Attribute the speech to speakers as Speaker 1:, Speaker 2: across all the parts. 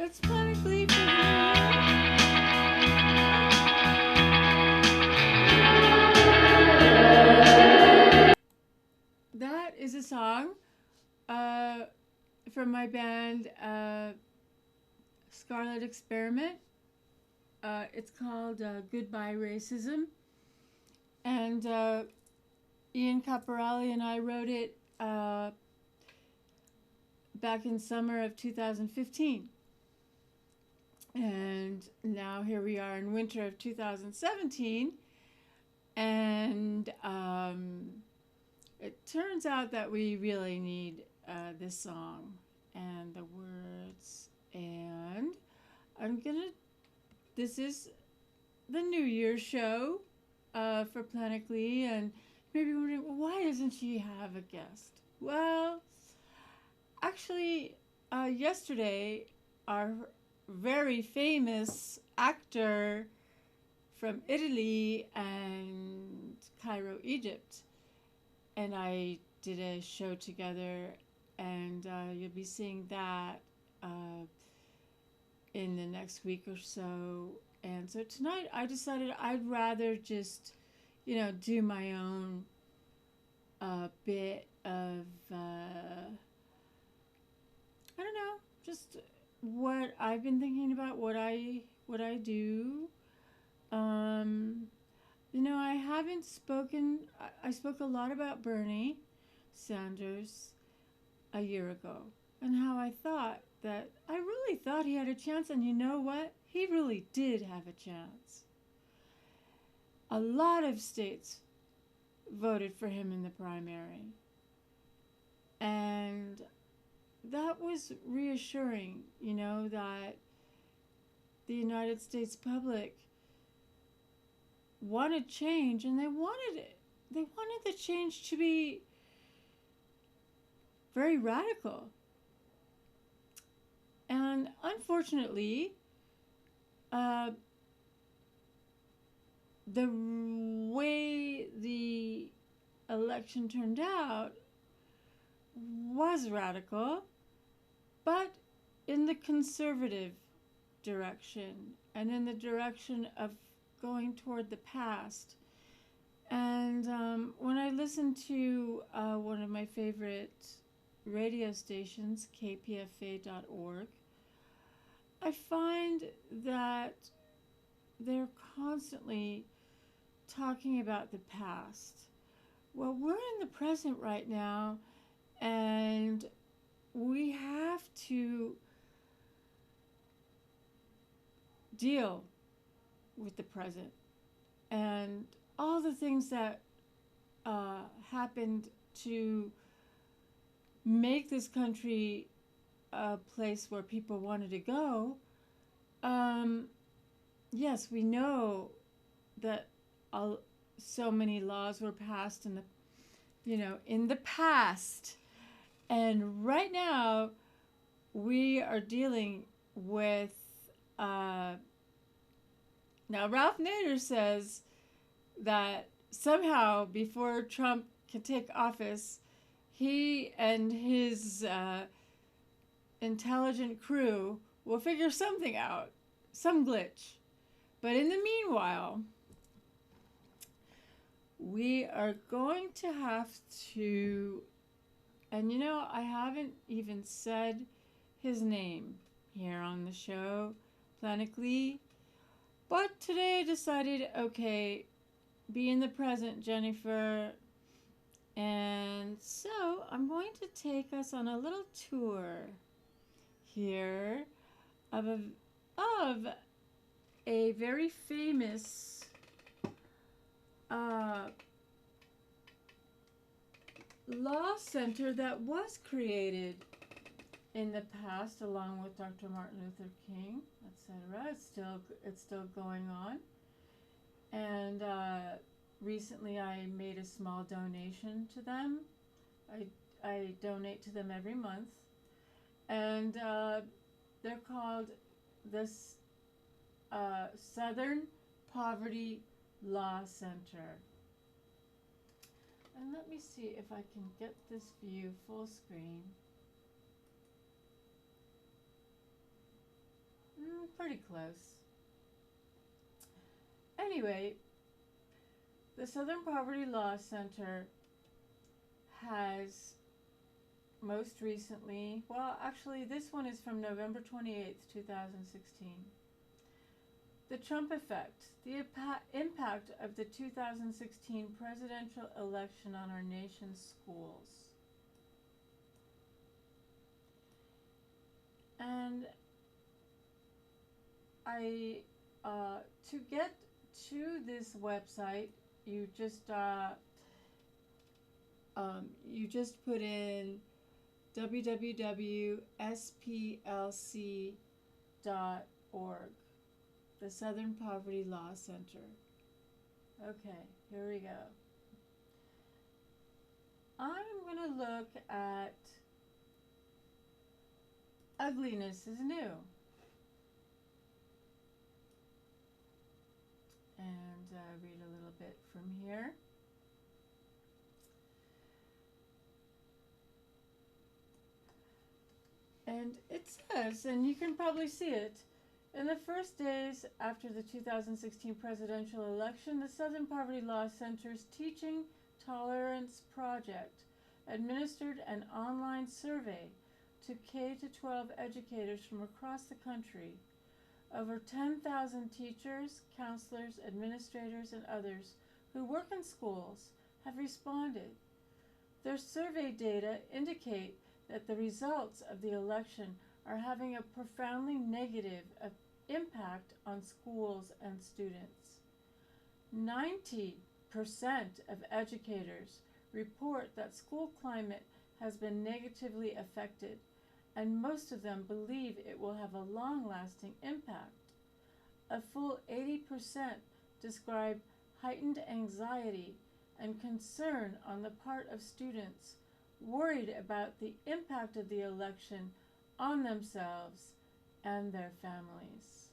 Speaker 1: It's Planet Glee for you. That is a song uh, from my band Scarlet Experiment. It's called Goodbye Racism. And Ian Caporelli and I wrote it back in summer of 2015. And now here we are in winter of 2017. And it turns out that we really need this song and the words. And this is the New Year's show for Planet Glee. And maybe you're wondering, well, why doesn't she have a guest? Well, actually, yesterday, our very famous actor from Italy and Cairo, Egypt, and I did a show together, and you'll be seeing that in the next week or so. And so tonight I decided I'd rather just, do my own bit of, I don't know, just what I've been thinking about, what I do. I haven't spoken. I spoke a lot about Bernie Sanders a year ago, and how I thought that I really thought he had a chance, and you know what? He really did have a chance. A lot of states voted for him in the primary, and that was reassuring, that the United States public wanted change, and they wanted it. They wanted the change to be very radical. And unfortunately, the way the election turned out was radical, but in the conservative direction and in the direction of going toward the past. And when I listen to one of my favorite radio stations, kpfa.org, I find that they're constantly talking about the past. Well, we're in the present right now, and we have to deal with the present and all the things that happened to make this country a place where people wanted to go. Yes, we know that so many laws were passed in the past, and right now we are dealing with. Now, Ralph Nader says that somehow before Trump can take office, he and his intelligent crew will figure something out, some glitch. But in the meanwhile, we are going to have to, and I haven't even said his name here on the show, Planet Glee. But today I decided, okay, be in the present, Jennifer. And so I'm going to take us on a little tour here of a very famous law center that was created in the past, along with Dr. Martin Luther King, etc. It's still going on, and recently I made a small donation to them. I donate to them every month, and they're called this Southern Poverty Law Center. And let me see if I can get this view full screen. pretty close. Anyway, the Southern Poverty Law Center has most recently, well, actually, this one is from November 28th, 2016. The Trump effect, the impact of the 2016 presidential election on our nation's schools. And to get to this website, you just put in www.splc.org, the Southern Poverty Law Center. Okay, here we go. I'm going to look at Ugliness is New. And read a little bit from here. And it says, and you can probably see it, in the first days after the 2016 presidential election, the Southern Poverty Law Center's Teaching Tolerance Project administered an online survey to K-12 educators from across the country. Over 10,000 teachers, counselors, administrators, and others who work in schools have responded. Their survey data indicate that the results of the election are having a profoundly negative impact on schools and students. 90% of educators report that school climate has been negatively affected, and most of them believe it will have a long-lasting impact. A full 80% describe heightened anxiety and concern on the part of students worried about the impact of the election on themselves and their families.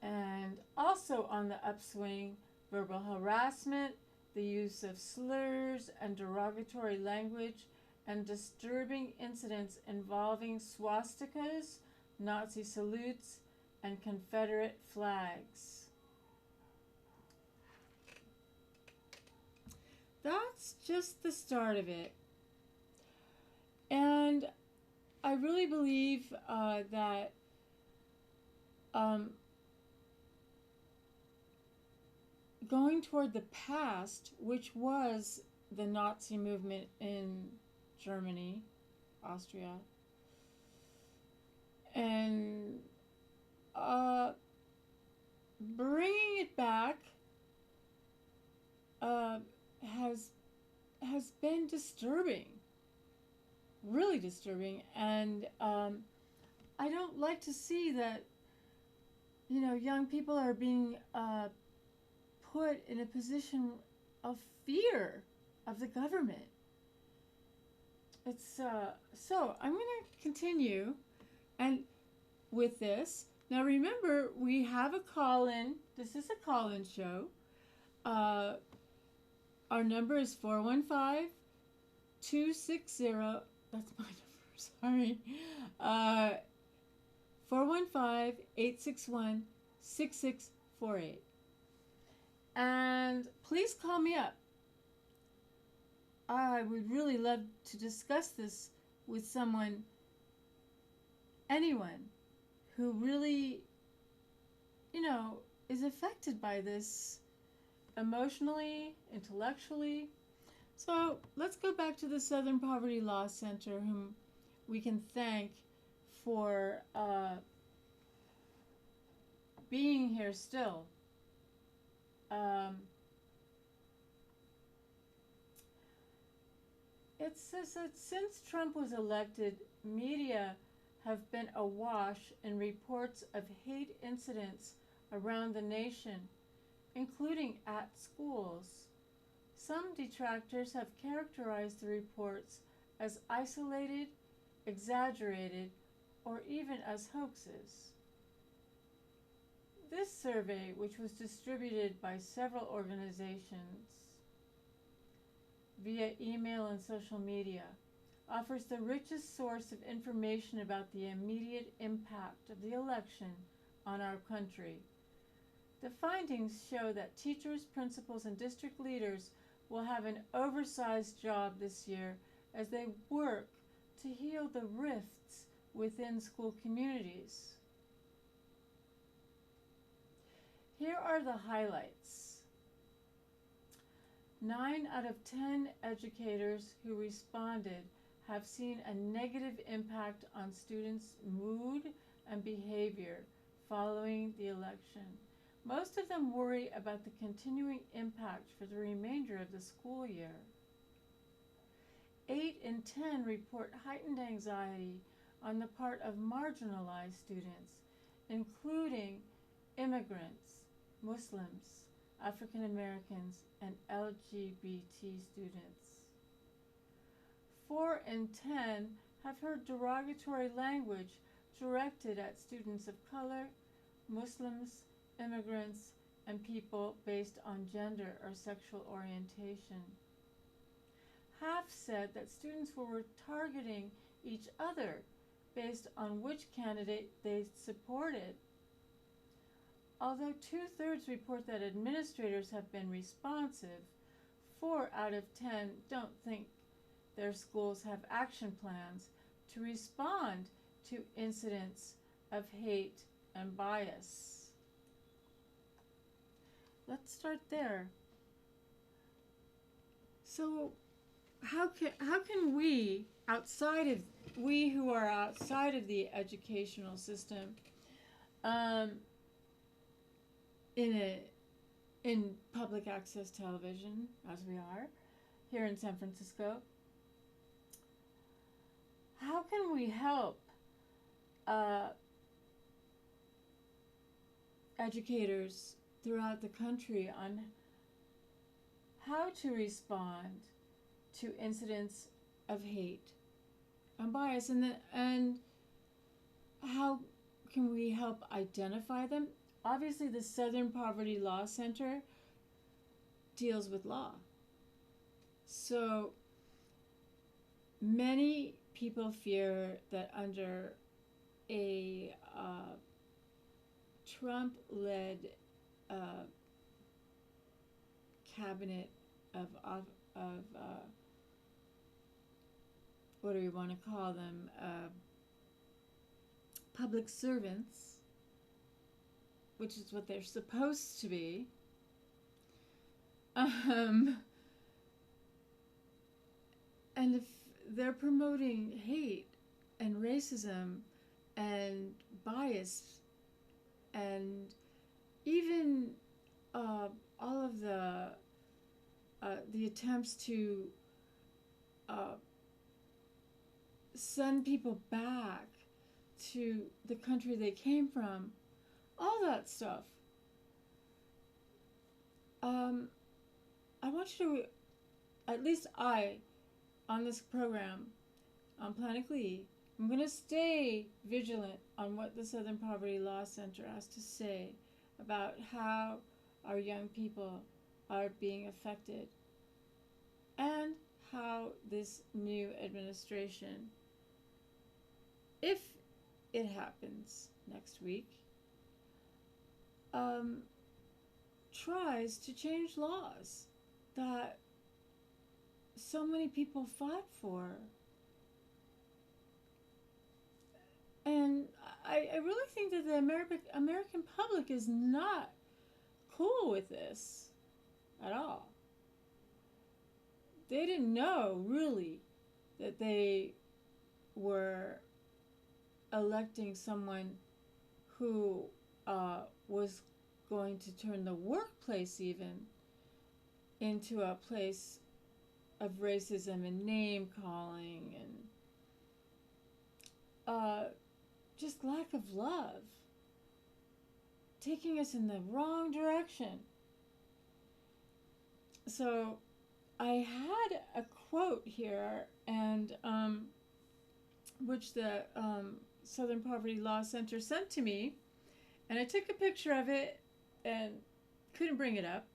Speaker 1: And also on the upswing, verbal harassment, the use of slurs and derogatory language, and disturbing incidents involving swastikas, Nazi salutes, and Confederate flags. That's just the start of it. And I really believe that going toward the past, which was the Nazi movement in Germany, Austria, and bringing it back has been disturbing, really disturbing, and I don't like to see that, you know, young people are being put in a position of fear of the government. It's so I'm going to continue and with this. Now remember, we have a call-in. This is a call-in show. Our number is 415-260. That's my number. Sorry. 415-861-6648. And please call me up. I would really love to discuss this with someone, anyone who really, you know, is affected by this emotionally, intellectually. So let's go back to the Southern Poverty Law Center, whom we can thank for being here still. It says that since Trump was elected, media have been awash in reports of hate incidents around the nation, including at schools. Some detractors have characterized the reports as isolated, exaggerated, or even as hoaxes. This survey, which was distributed by several organizations via email and social media, offers the richest source of information about the immediate impact of the election on our country. The findings show that teachers, principals, and district leaders will have an oversized job this year as they work to heal the rifts within school communities. Here are the highlights. 9 out of 10 educators who responded have seen a negative impact on students' mood and behavior following the election. Most of them worry about the continuing impact for the remainder of the school year. 8 in 10 report heightened anxiety on the part of marginalized students, including immigrants, Muslims, African Americans, and LGBT students. 4 in 10 have heard derogatory language directed at students of color, Muslims, immigrants, and people based on gender or sexual orientation. Half said that students were targeting each other based on which candidate they supported. Although 2/3 report that administrators have been responsive, 4 out of 10 don't think their schools have action plans to respond to incidents of hate and bias. Let's start there. So, how can we who are outside of the educational system, in public access television, as we are here in San Francisco, how can we help educators throughout the country on how to respond to incidents of hate and bias, and how can we help identify them? Obviously, the Southern Poverty Law Center deals with law. So many people fear that under a Trump-led cabinet of what do we want to call them? Public servants, which is what they're supposed to be. And if they're promoting hate and racism and bias and even all of the attempts to send people back to the country they came from, all that stuff. I want you to, at least on this program, on Planet Glee, I'm going to stay vigilant on what the Southern Poverty Law Center has to say about how our young people are being affected and how this new administration, if it happens next week, tries to change laws that so many people fought for. And I really think that the American public is not cool with this at all. They didn't know, really, that they were electing someone who was going to turn the workplace even into a place of racism and name calling and just lack of love, taking us in the wrong direction. So I had a quote here, and which the Southern Poverty Law Center sent to me, and I took a picture of it and couldn't bring it up,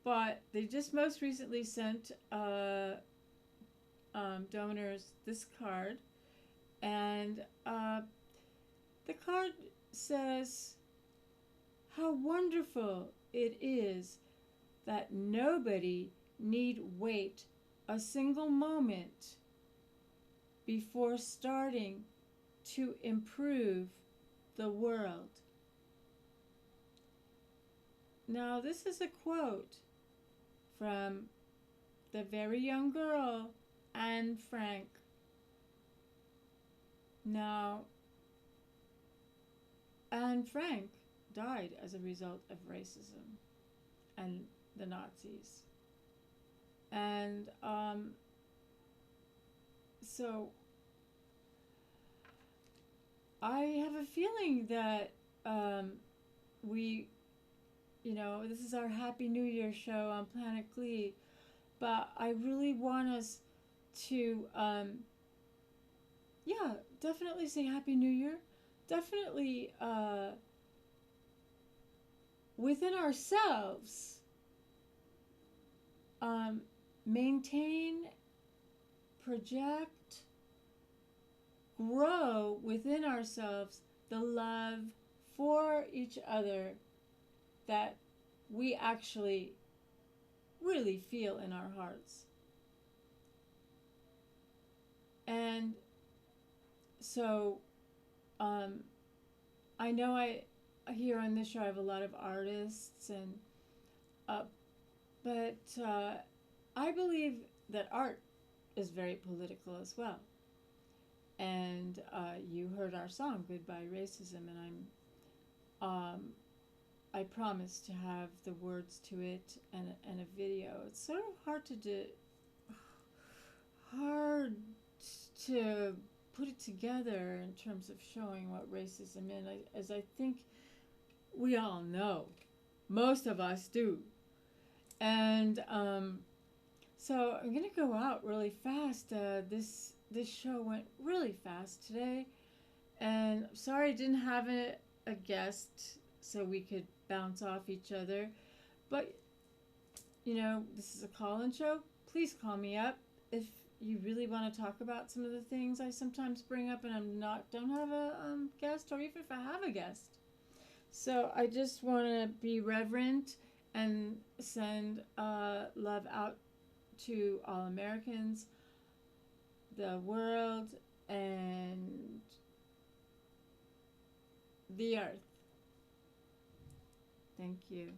Speaker 1: but they just most recently sent donors this card, and the card says how wonderful it is that nobody need wait a single moment before starting to improve the world. Now, this is a quote from the very young girl, Anne Frank. Now, Anne Frank died as a result of racism and the Nazis. And so I have a feeling that we, this is our Happy New Year show on Planet Glee, but I really want us to, definitely say Happy New Year. Definitely within ourselves, maintain, project, grow within ourselves the love for each other that we actually really feel in our hearts. And so I know here on this show I have a lot of artists, and but I believe that art is very political as well. And you heard our song "Goodbye Racism," and I promise to have the words to it and a video. It's sort of hard to put it together in terms of showing what racism is, as I think we all know. Most of us do. And so I'm going to go out really fast. This show went really fast today. And I'm sorry I didn't have a guest so we could bounce off each other. But, this is a call-in show. Please call me up if you really want to talk about some of the things I sometimes bring up and don't have a guest, or even if I have a guest. So I just want to be reverent and send love out to all Americans, the world, and the earth. Thank you.